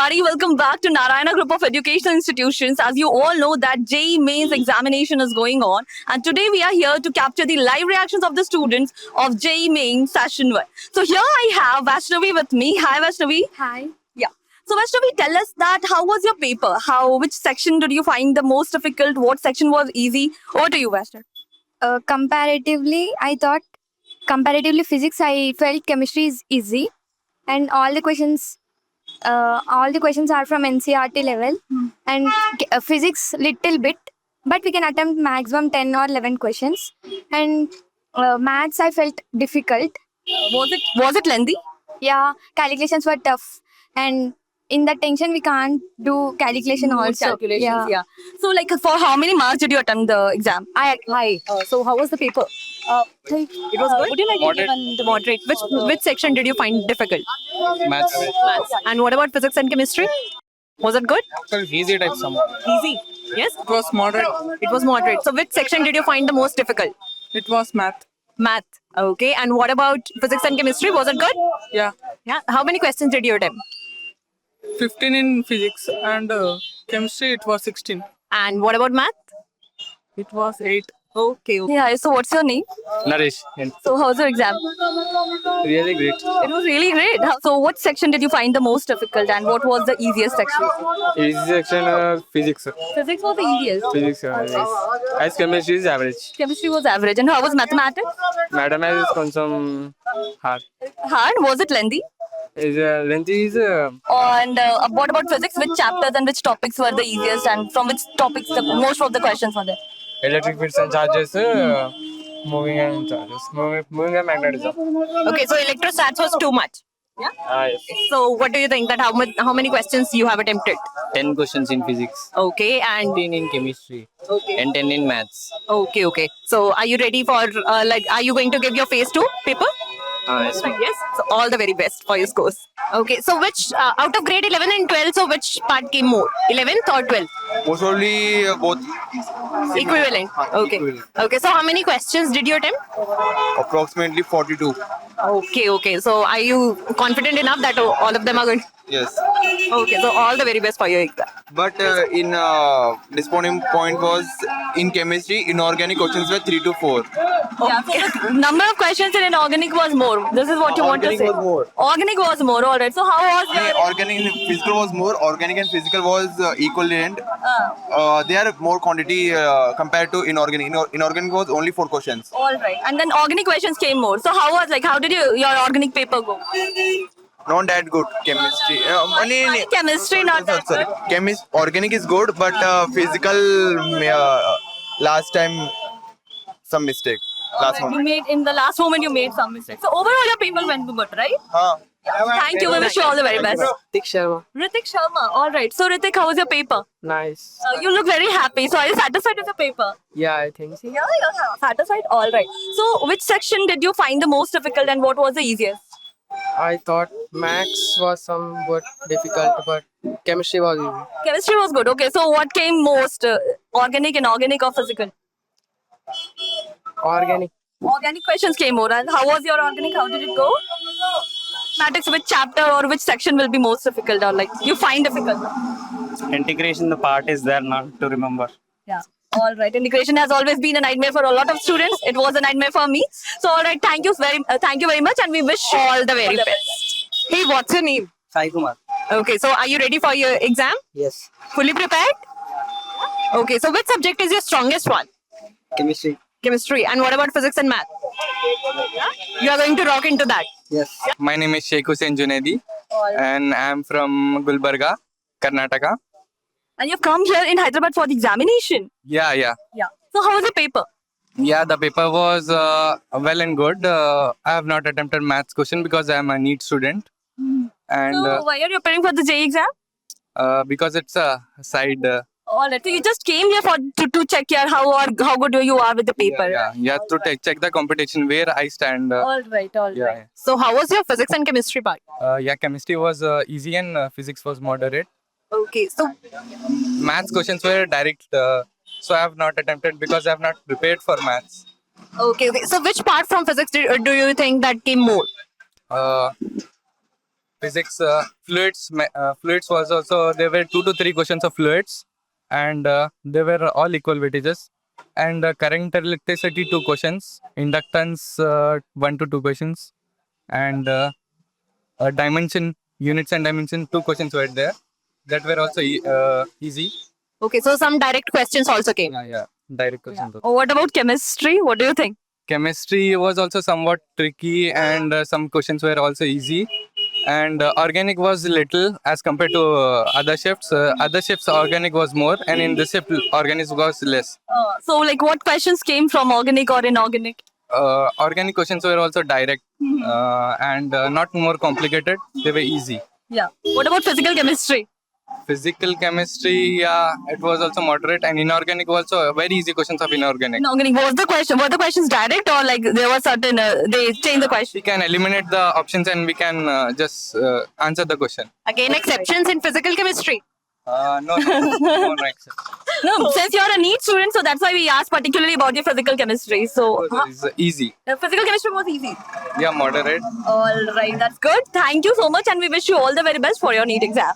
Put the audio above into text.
everybody, welcome back to Narayana Group of Educational Institutions. As you all know that JEE Mains examination is going on, and today we are here to capture the live reactions of the students of JEE Mains Session 1. So here I have Vaishnavi with me. Hi Vaishnavi. Hi. Yeah. So Vaishnavi, tell us that how was your paper? Which section did you find the most difficult? What section was easy? Over to you, Vaishnavi. Comparatively physics, I felt chemistry is easy, and all the questions are from NCRT level, and physics little bit, but we can attempt maximum 10 or 11 questions. And maths I felt difficult. Was it lengthy? Yeah, calculations were tough, and in that tension we can't do calculation also. Calculations, yeah. So like for how many marks did you attempt the exam? Hi. So how was the paper? It was good. Would you like to give the moderate? Which section did you find difficult? Maths. And what about physics and chemistry? Was it good? Easy type some. Easy. Yes. It was moderate. It was moderate. So which section did you find the most difficult? It was math. Math. Okay. And what about physics and chemistry? Was it good? Yeah. Yeah. How many questions did you attempt? 15 in physics and chemistry it was 16. And what about math? It was 8. Okay. Yeah. So what's your name? Naresh. So how's your exam? Really great. It was really great. So what section did you find the most difficult, and what was the easiest section? Easy section physics. Physics was the easiest. Physics yes. As chemistry is average. Chemistry was average. And how was mathematics? Mathematics is some hard. Hard. Was it lengthy? Is lengthy is And what about physics? Which chapters and which topics were the easiest, and from which topics the most of the questions were there? electric fields and charges, moving and charges, moving and magnetism. Okay. So electrostats was too much. Yes. So what do you think that how many questions you have attempted? 10 questions in physics, Okay. And 10 in chemistry, and 10 in maths. okay. So are you ready for are you going to give your phase 2 paper? Yes. Yes. So all the very best for your scores. Okay. So which out of grade 11 and 12, so which part came more? 11th or 12th? Most probably both Equivalent. Okay. equivalent. Okay. So how many questions did you attempt? approximately 42. Okay. So are you confident enough that all of them are good? Yes. Okay. So all the very best for your exam. But in disappointing point was in chemistry, inorganic questions were 3 to 4. Yeah. So the number of questions in inorganic was more. This is what you want to Organic say. was more. Organic was more. All right. So how was your? Organic and physical was more. Organic and physical was equivalent. They are more quantity compared to inorganic. Inorganic was only 4 questions. All right. And then organic questions came more. So how did your organic paper go? Not that good chemistry. Chemistry not that Sorry. good. Organic is good, but physical last time some mistake. Last one. You made in the last moment you made some mistakes. So overall your paper went good, right? Thank you. We wish you all the very best. Ritik Sharma. Ritik Sharma. All right. So Ritik, how was your paper? Nice. You look very happy. So are you satisfied with the paper? Yeah, I think so. Yeah, you're satisfied. All right. So which section did you find the most difficult, and what was the easiest? I thought maths was somewhat difficult, but chemistry was easy. Chemistry was good. Okay. So what came most? Organic, inorganic, or physical? Organic. Organic questions came more. And how was your organic? How did it go? Mathematics, which chapter or which section will be most difficult, or like you find difficult? Integration, the part is there not to remember. Yeah. All right. Integration has always been a nightmare for a lot of students. It was a nightmare for me. So all right. Thank you very much, and we wish you All the very best. Hey, what's your name? Sai Kumar. Okay. So are you ready for your exam? Yes. Fully prepared? Okay. So which subject is your strongest one? Chemistry. Chemistry. And what about physics and math? You are going to rock into that. Yes. My name is Sheikh Hussain Junaidi, and I am from Gulbarga, Karnataka. And you've come here in Hyderabad for the examination. Yeah. Yeah. So how was the paper? Yeah, the paper was well and good. I have not attempted maths question because I am a NEET student, and So why are you preparing for the JEE exam? because it's a side. All right. So you just came here to check here how good you are with the paper. Yeah, to check the competition where I stand. All right. All right. Yeah. So how was your physics and chemistry part? Yeah, chemistry was easy and physics was moderate. Okay. So Maths questions were direct, so I have not attempted because I have not prepared for maths. okay. So which part from physics do you think that came more? Uh, physics, fluids was also, there were 2 to 3 questions of fluids, and they were all equal weightages. And current electricity 2 questions, inductance 1 to 2 questions, and dimension, units and dimension 2 questions were there. That were also easy. Okay, so some direct questions also came. Yeah, direct questions. Oh, what about chemistry? What do you think? Chemistry was also somewhat tricky, and some questions were also easy. And organic was little as compared to other shifts. Other shifts organic was more, and in this shift organic was less. So, like, what questions came from organic or inorganic? Organic questions were also direct and not more complicated. They were easy. Yeah. What about physical chemistry? Physical chemistry, yeah, it was also moderate, and inorganic also very easy questions of inorganic. Inorganic. What was the question? Were the questions direct or like there was certain, they changed the question? We can eliminate the options and we can just answer the question. Again, exceptions in physical chemistry. No, exception. No, since you're a NEET student, so that's why we asked particularly about your physical chemistry. So, It's easy. the physical chemistry was easy. Yeah, moderate. All right, that's good. Thank you so much, and we wish you all the very best for your NEET exam.